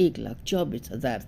1,24,000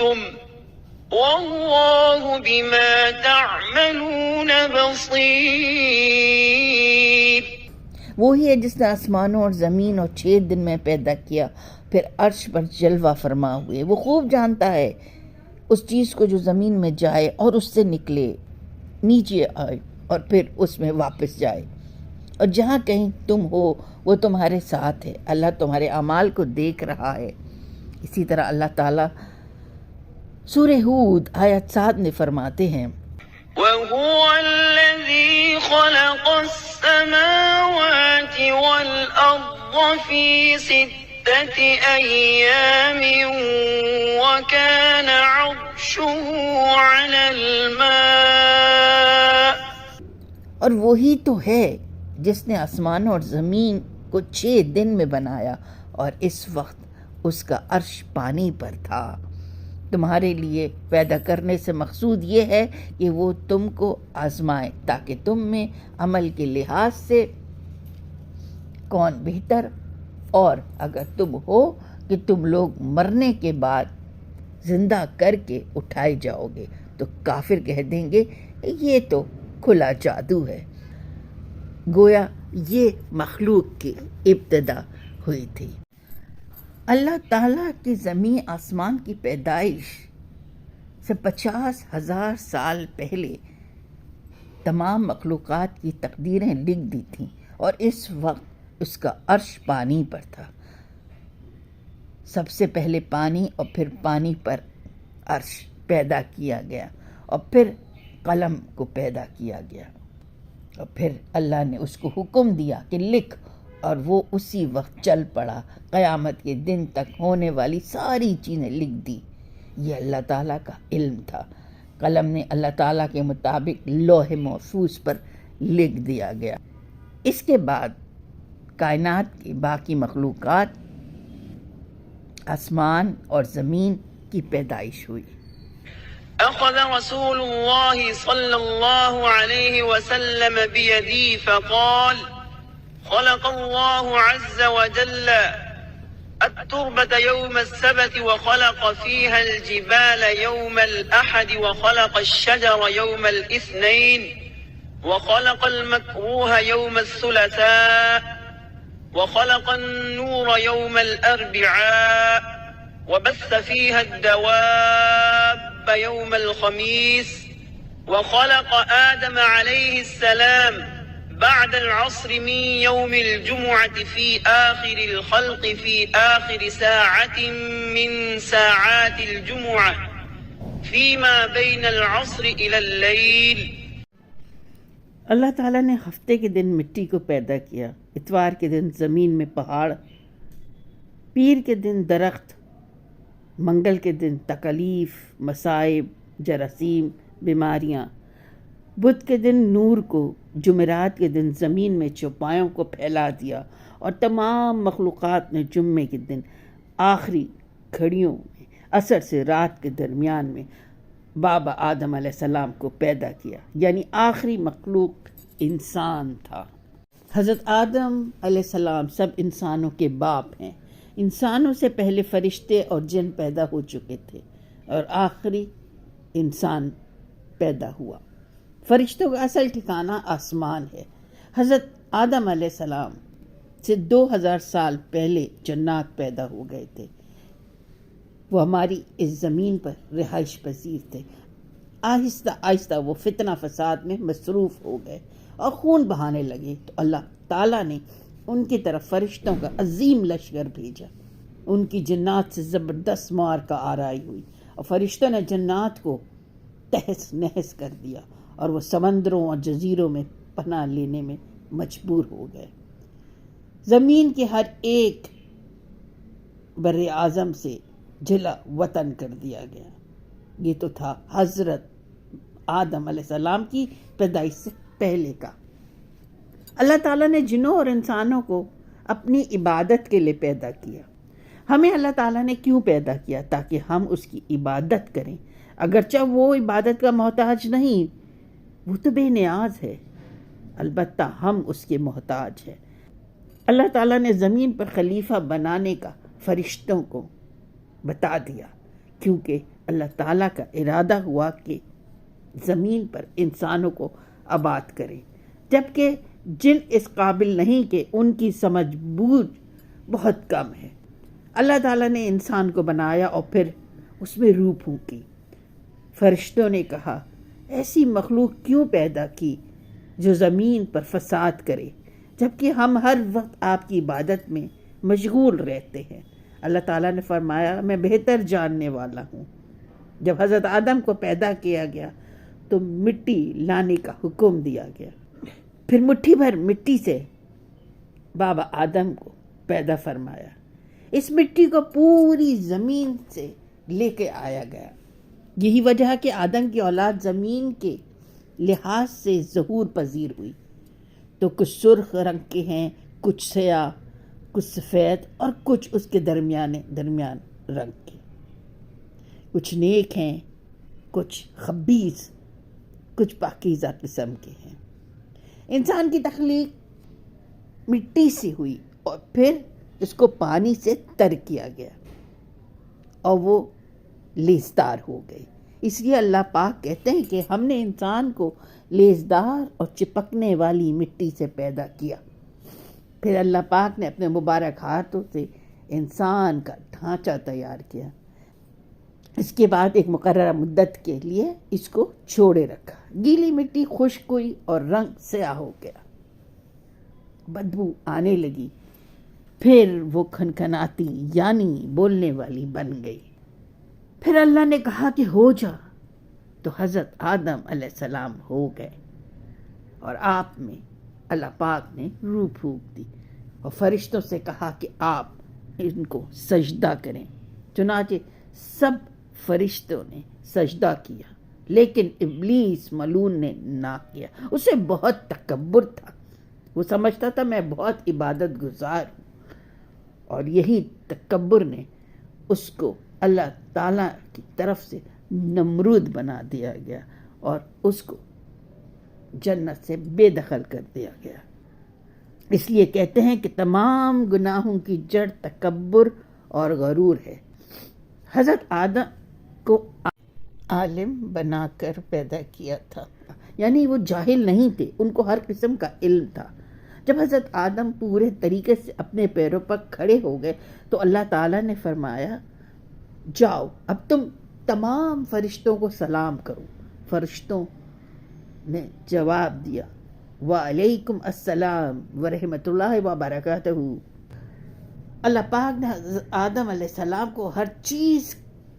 أَشْرَكْتُمْ وَاللَّهُ بِمَا تَعْمَلُونَ بَصِيرٌ۔ وہی ہے جس نے آسمانوں اور زمین اور 6 دن میں پیدا کیا، پھر عرش پر جلوہ فرما ہوئے۔ وہ خوب جانتا ہے اس چیز کو جو زمین میں جائے اور اس سے نکلے، نیچے آئے اور پھر اس میں واپس جائے، اور جہاں کہیں تم ہو وہ تمہارے ساتھ ہے۔ اللہ تمہارے اعمال کو دیکھ رہا ہے۔ اسی طرح اللہ تعالیٰ سورہ ہود آیت 7 میں فرماتے ہیں، وَهُوَ الَّذِي خَلَقَ السَّمَاوَاتِ وَالْأَرْضَ فِي 6 أَيَّامٍ وَكَانَ عَرْشُهُ عَلَى الْمَاءِ۔ اور وہی تو ہے جس نے آسمان اور زمین کو 6 دن میں بنایا، اور اس وقت اس کا عرش پانی پر تھا۔ تمہارے لیے پیدا کرنے سے مقصود یہ ہے کہ وہ تم کو آزمائے، تاکہ تم میں عمل کے لحاظ سے کون بہتر، اور اگر تم ہو کہ تم لوگ مرنے کے بعد زندہ کر کے اٹھائے جاؤ گے تو کافر کہہ دیں گے یہ تو کھلا جادو ہے۔ گویا یہ مخلوق کی ابتدا ہوئی تھی۔ اللہ تعالیٰ کی زمین آسمان کی پیدائش سے 50,000 سال پہلے تمام مخلوقات کی تقدیریں لکھ دی تھیں، اور اس وقت اس کا عرش پانی پر تھا۔ سب سے پہلے پانی اور پھر پانی پر عرش پیدا کیا گیا، اور پھر قلم کو پیدا کیا گیا، اور پھر اللہ نے اس کو حکم دیا کہ لکھ، اور وہ اسی وقت چل پڑا۔ قیامت کے دن تک ہونے والی ساری چیزیں لکھ دی۔ یہ اللہ تعالیٰ کا علم تھا۔ قلم نے اللہ تعالیٰ کے مطابق لوح محفوظ پر لکھ دیا گیا۔ اس کے بعد کائنات کی باقی مخلوقات، آسمان اور زمین کی پیدائش ہوئی۔ أخذ رسول الله صلى الله عليه وسلم بيدي فقال خلق الله عز وجل التربة يوم السبت وخلق فيها الجبال يوم الأحد وخلق الشجر يوم الاثنين وخلق المكروه يوم الثلاثاء وخلق النور يوم الأربعاء وبث فيها الدواب يوم الخميس وخلق آدم عليه السلام بعد العصر من يوم الجمعة في آخر الخلق في آخر ساعة من ساعات الجمعة فيما بين العصر إلى الليل۔ اللہ تعالیٰ نے ہفتے کے دن مٹی کو پیدا کیا، اتوار کے دن زمین میں پہاڑ، پیر کے دن درخت، منگل کے دن تکالیف، مصائب، جراثیم، بیماریاں، بدھ کے دن نور کو، جمعرات کے دن زمین میں چوپایوں کو پھیلا دیا، اور تمام مخلوقات نے جمعے کے دن آخری گھڑیوں میں عصر سے رات کے درمیان میں بابا آدم علیہ السلام کو پیدا کیا، یعنی آخری مخلوق انسان تھا۔ حضرت آدم علیہ السلام سب انسانوں کے باپ ہیں۔ انسانوں سے پہلے فرشتے اور جن پیدا ہو چکے تھے، اور آخری انسان پیدا ہوا۔ فرشتوں کا اصل ٹھکانہ آسمان ہے۔ حضرت آدم علیہ السلام سے 2000 سال پہلے جنات پیدا ہو گئے تھے۔ وہ ہماری اس زمین پر رہائش پذیر تھے۔ آہستہ آہستہ وہ فتنہ فساد میں مصروف ہو گئے اور خون بہانے لگے، تو اللہ تعالیٰ نے ان کی طرف فرشتوں کا عظیم لشکر بھیجا۔ ان کی جنات سے زبردست معرکہ آرائی ہوئی، اور فرشتوں نے جنات کو تہس نہس کر دیا، اور وہ سمندروں اور جزیروں میں پناہ لینے میں مجبور ہو گئے۔ زمین کے ہر ایک بر اعظم سے جلا وطن کر دیا گیا۔ یہ تو تھا حضرت آدم علیہ السلام کی پیدائش سے پہلے کا۔ اللہ تعالیٰ نے جنوں اور انسانوں کو اپنی عبادت کے لیے پیدا کیا۔ ہمیں اللہ تعالیٰ نے کیوں پیدا کیا؟ تاکہ ہم اس کی عبادت کریں، اگرچہ وہ عبادت کا محتاج نہیں، وہ تو بے نیاز ہے، البتہ ہم اس کے محتاج ہیں۔ اللہ تعالیٰ نے زمین پر خلیفہ بنانے کا فرشتوں کو بتا دیا، کیونکہ اللہ تعالیٰ کا ارادہ ہوا کہ زمین پر انسانوں کو آباد کرے، جبکہ جن اس قابل نہیں کہ ان کی سمجھ بوجھ بہت کم ہے۔ اللہ تعالیٰ نے انسان کو بنایا اور پھر اس میں روح پھونکی۔ فرشتوں نے کہا، ایسی مخلوق کیوں پیدا کی جو زمین پر فساد کرے، جبکہ ہم ہر وقت آپ کی عبادت میں مشغول رہتے ہیں۔ اللہ تعالیٰ نے فرمایا، میں بہتر جاننے والا ہوں۔ جب حضرت آدم کو پیدا کیا گیا تو مٹی لانے کا حکم دیا گیا، پھر مٹھی بھر مٹی سے بابا آدم کو پیدا فرمایا۔ اس مٹی کو پوری زمین سے لے کے آیا گیا۔ یہی وجہ ہے کہ آدم کی اولاد زمین کے لحاظ سے ظہور پذیر ہوئی۔ تو کچھ سرخ رنگ کے ہیں، کچھ سیاہ، کچھ سفید اور کچھ اس کے درمیان رنگ کے۔ کچھ نیک ہیں، کچھ خبیث، کچھ پاکیزہ قسم کے ہیں۔ انسان کی تخلیق مٹی سے ہوئی اور پھر اس کو پانی سے تر کیا گیا اور وہ لیزدار ہو گئی۔ اس لیے اللہ پاک کہتے ہیں کہ ہم نے انسان کو لیزدار اور چپکنے والی مٹی سے پیدا کیا۔ پھر اللہ پاک نے اپنے مبارک ہاتھوں سے انسان کا ڈھانچہ تیار کیا۔ اس کے بعد ایک مقررہ مدت کے لیے اس کو چھوڑے رکھا۔ گیلی مٹی خشک ہوئی اور رنگ سیاہ ہو گیا، بدبو آنے لگی، پھر وہ کھنکھناتی یعنی بولنے والی بن گئی۔ پھر اللہ نے کہا کہ ہو جا، تو حضرت آدم علیہ السلام ہو گئے اور آپ میں اللہ پاک نے روح پھونک دی اور فرشتوں سے کہا کہ آپ ان کو سجدہ کریں۔ چنانچہ سب فرشتوں نے سجدہ کیا، لیکن ابلیس ملعون نے نہ کیا۔ اسے بہت تکبر تھا، وہ سمجھتا تھا میں بہت عبادت گزار ہوں، اور یہی تکبر نے اس کو اللہ تعالیٰ کی طرف سے نمرود بنا دیا گیا اور اس کو جنت سے بے دخل کر دیا گیا۔ اس لیے کہتے ہیں کہ تمام گناہوں کی جڑ تکبر اور غرور ہے۔ حضرت آدم کو عالم بنا کر پیدا کیا تھا، یعنی وہ جاہل نہیں تھے، ان کو ہر قسم کا علم تھا۔ جب حضرت آدم پورے طریقے سے اپنے پیروں پر کھڑے ہو گئے تو اللہ تعالیٰ نے فرمایا، جاؤ اب تم تمام فرشتوں کو سلام کرو۔ فرشتوں نے جواب دیا، وعلیکم السلام ورحمۃ اللہ وبرکاتہ۔ اللہ پاک نے حضرت آدم علیہ السلام کو ہر چیز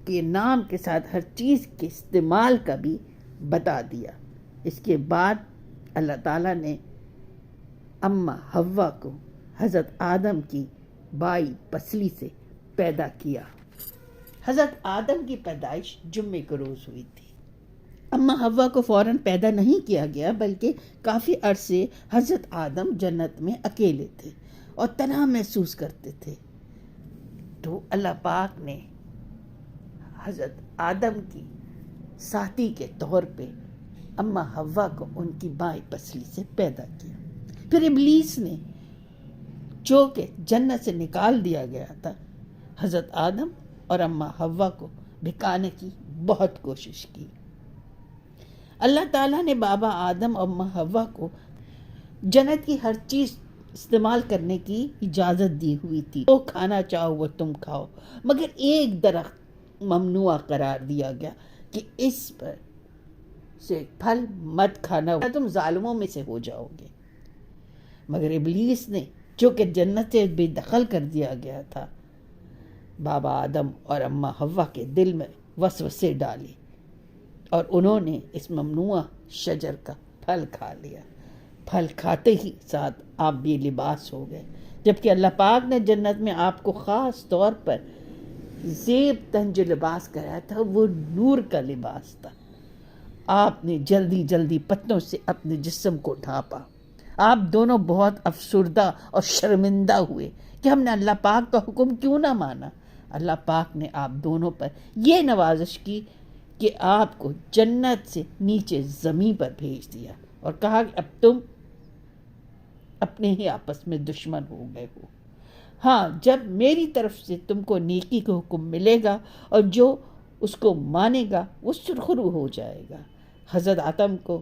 کے نام کے ساتھ ہر چیز کے استعمال کا بھی بتا دیا۔ اس کے بعد اللہ تعالیٰ نے اماں حوا کو حضرت آدم کی بائی پسلی سے پیدا کیا۔ حضرت آدم کی پیدائش جمعے کو روز ہوئی تھی۔ اماں حوا کو فوراً پیدا نہیں کیا گیا، بلکہ کافی عرصے حضرت آدم جنت میں اکیلے تھے اور تنہا محسوس کرتے تھے۔ تو اللہ پاک نے حضرت آدم کی ساتھی کے طور پہ اماں حوا کو ان کی بائیں پسلی سے پیدا کیا۔ پھر ابلیس نے، جو کہ جنت سے نکال دیا گیا تھا، حضرت آدم اور اماں حوا کو بھکانے کی بہت کوشش کی۔ اللہ تعالیٰ نے بابا آدم اور اماں حوا کو جنت کی ہر چیز استعمال کرنے کی اجازت دی ہوئی تھی، جو کھانا چاہو وہ تم کھاؤ، مگر ایک درخت ممنوع قرار دیا گیا کہ اس پر سے پھل مت کھانا، تم ظالموں میں سے ہو جاؤ گے۔ مگر ابلیس نے، جو کہ جنت سے بے دخل کر دیا گیا تھا، بابا آدم اور اماں حوا کے دل میں وسوسے ڈالے اور انہوں نے اس ممنوع شجر کا پھل کھا لیا۔ پھل کھاتے ہی ساتھ آپ بھی لباس ہو گئے، جبکہ اللہ پاک نے جنت میں آپ کو خاص طور پر زیب تن جو لباس کرایا تھا وہ نور کا لباس تھا۔ آپ نے جلدی جلدی پتوں سے اپنے جسم کو ڈھانپا۔ آپ دونوں بہت افسردہ اور شرمندہ ہوئے کہ ہم نے اللہ پاک کا حکم کیوں نہ مانا۔ اللہ پاک نے آپ دونوں پر یہ نوازش کی کہ آپ کو جنت سے نیچے زمین پر بھیج دیا اور کہا کہ اب تم اپنے ہی آپس میں دشمن ہو گئے ہو۔ ہاں، جب میری طرف سے تم کو نیکی کا حکم ملے گا اور جو اس کو مانے گا وہ سرخرو ہو جائے گا۔ حضرت آدم کو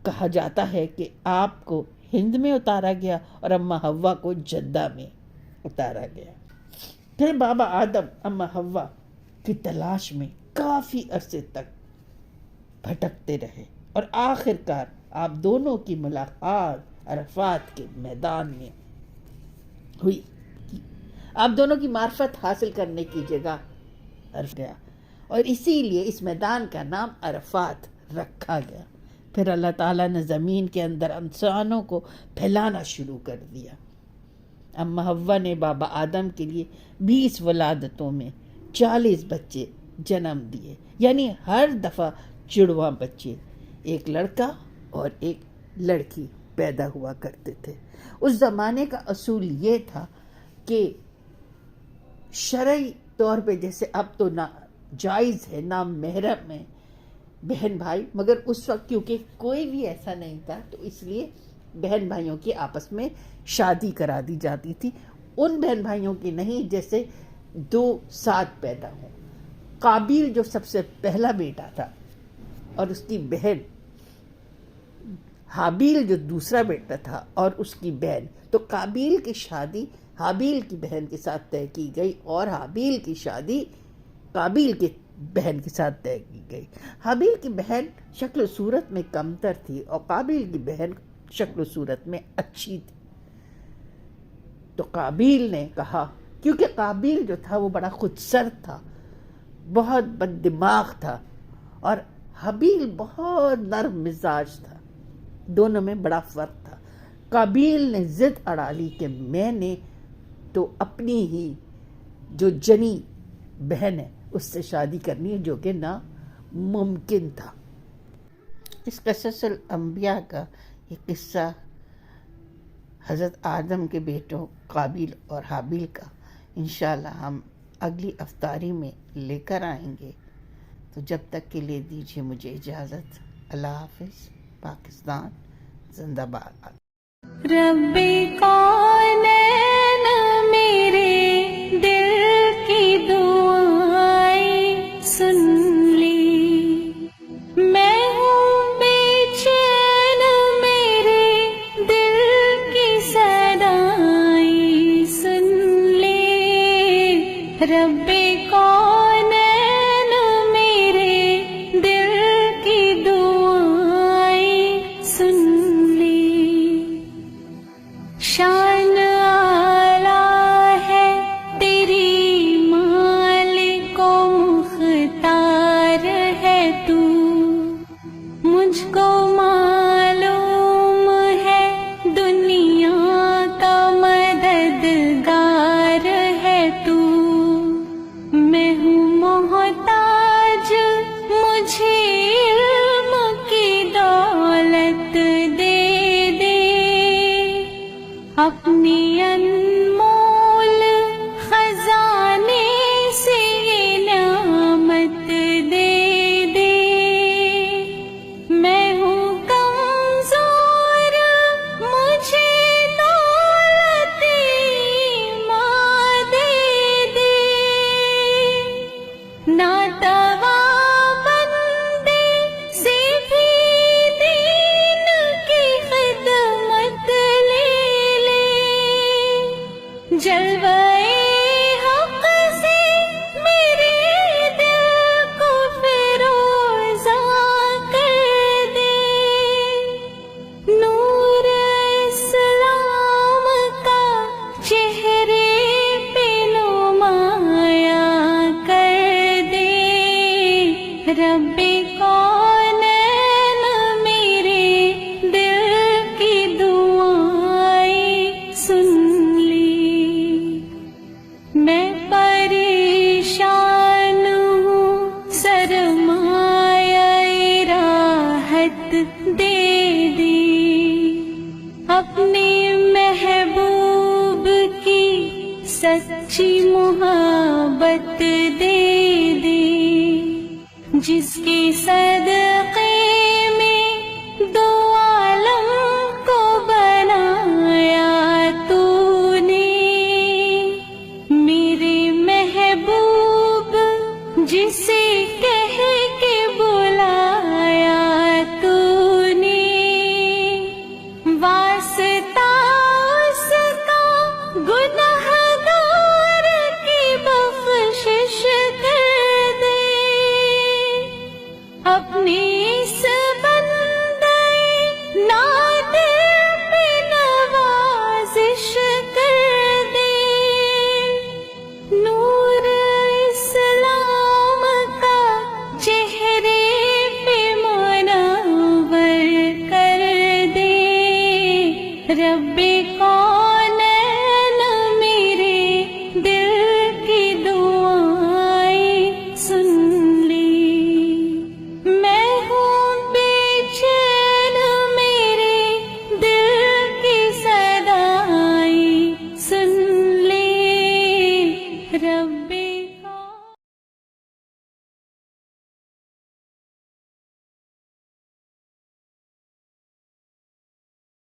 کہا جاتا ہے کہ آپ کو ہند میں اتارا گیا اور اماں حوا کو جدہ میں اتارا گیا۔ پھر بابا آدم اماں حوا کی تلاش میں کافی عرصے تک بھٹکتے رہے اور آخر کار آپ دونوں کی ملاقات عرفات کے میدان میں ہوئی۔ آپ دونوں کی معرفت حاصل کرنے کی جگہ عرف گیا اور اسی لیے اس میدان کا نام عرفات رکھا گیا۔ پھر اللہ تعالیٰ نے زمین کے اندر انسانوں کو پھیلانا شروع کر دیا۔ اماں حوا نے بابا آدم کے لیے 20 ولادتوں میں 40 بچے جنم دیے، یعنی ہر دفعہ جڑواں بچے، ایک لڑکا اور ایک لڑکی پیدا ہوا کرتے تھے۔ اس زمانے کا اصول یہ تھا کہ شرعی طور پہ جیسے اب تو جائز ہے نام محرم میں بہن بھائی، مگر اس وقت کیونکہ کوئی بھی ایسا نہیں تھا تو اس لیے بہن بھائیوں کی آپس میں شادی کرا دی جاتی تھی۔ ان بہن بھائیوں کی نہیں جیسے 2 ساتھ پیدا ہوں۔ قابیل جو سب سے پہلا بیٹا تھا اور اس کی بہن، حابیل جو دوسرا بیٹا تھا اور اس کی بہن، تو قابیل کی شادی حابیل کی بہن کے ساتھ طے کی گئی اور حابیل کی شادی قابیل کی بہن کے ساتھ طے کی گئی۔ حابیل کی بہن شکل و صورت میں کمتر تھی اور قابیل کی بہن شکل و صورت میں اچھی تھی۔ تو قابیل نے کہا، کیونکہ قابیل جو تھا وہ بڑا خودسرد تھا، بہت بد دماغ تھا، اور حابیل بہت نرم مزاج تھا، دونوں میں بڑا فرق تھا۔ قابیل نے ضد اڑا لی کہ میں نے تو اپنی ہی جو جنی بہن ہے اس سے شادی کرنی ہے، جو کہ ناممکن تھا۔ اس قصص الانبیاء کا یہ قصہ حضرت آدم کے بیٹوں قابیل اور حابیل کا انشاءاللہ ہم اگلی افطاری میں لے کر آئیں گے۔ تو جب تک کے لیے دیجیے مجھے اجازت۔ اللہ حافظ۔ پاکستان زندہ باد۔ رب کونین میرے دل کی دعائیں سن لی، میں ہوں بے چین میرے دل کی صدائیں سن لی، رب کونین میرے دل کی دعائیں سن لی۔ شان اعلیٰ ہے تیری مالک و مختار ہے تو، مجھ کو معلوم ہے دنیا کا مددگار ہے تو، میں ہوں محتاج مجھے علم کی دولت دے دے، اپنی انمول خزانے سے یہ نعمت دے دے، میں ہوں کمزور مجھے دولت ماں دے دے، ناتوا بندے سے بھی دین کی خدمت لے لے، جلوے حق سے میرے دل کو فیروزہ کر دے، نور اسلام کا چہرے پہ نمایاں کر دے، رب کونین میرے دل کی دعائیں سن لی، میں پریشان ہوں سرمایہ راحت دے دی، اپنی محبوب کی سچی محبت دے دی، جس کے صدقے میں دو عالم کو بنایا تو نے، میرے محبوب جس کہہ کے